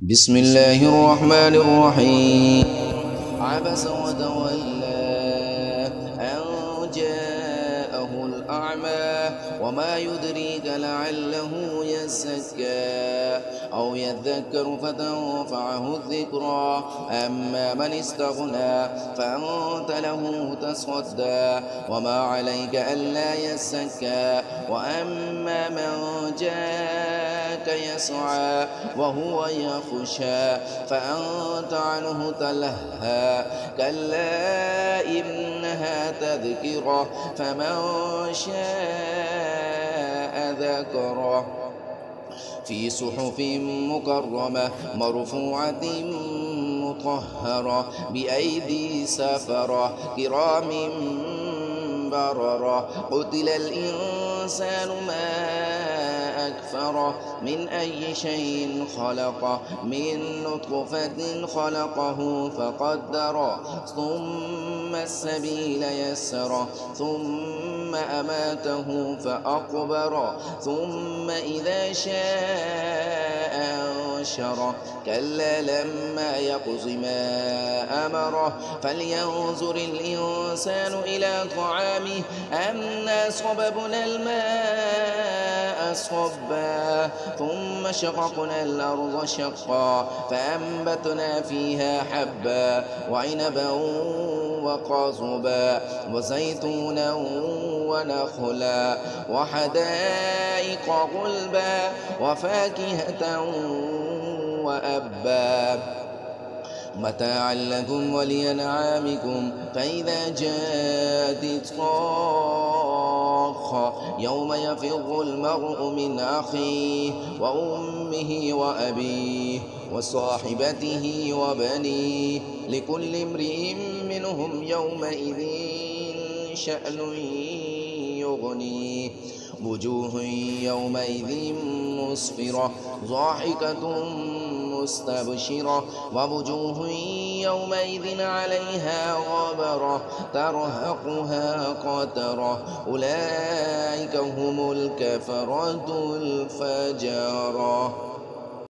بسم الله الرحمن الرحيم. عبس وتولى أن جاءه الأعمى وما يدريك لعله يزكى أو يذكر فتنفعه الذكرى أما من استغنى فأنت له تصدى وما عليك ألا يزكى وأما من جاءك يسعى وهو يخشى فأنت عنه تلهى كلا إنها تذكرة فمن شاء ذكره في صحف مكرمة مرفوعة مطهرة بأيدي سفرة كرام بررة قتل الإنسان ما أكفره من أي شيء خلقه من نطفة خلقه فقدره ثم السبيل يسره ثم أماته فأقبره ثم إذا شاء أنشره كلا لما يقض ما أمره فلينظر الإنسان إلى طعامه أنا صببنا الماء صبا ثم شققنا الأرض شقا فأنبتنا فيها حبا وعنبا وقضبا وزيتونا ونخلا وحدائق غلبا وفاكهة وأبا متاعا لكم ولأنعامكم فإذا جاءت الصاخة يوم يفر المرء من أخيه وأمه وأبيه وصاحبته وبنيه لكل امرئ منهم يومئذ شأن يغنيه وجوه يومئذ مسفرة ضاحكة مستبشرة ووجوه يومئذ عليها غبرة ترهقها قترة أولئك هم الكفرة الفجرة.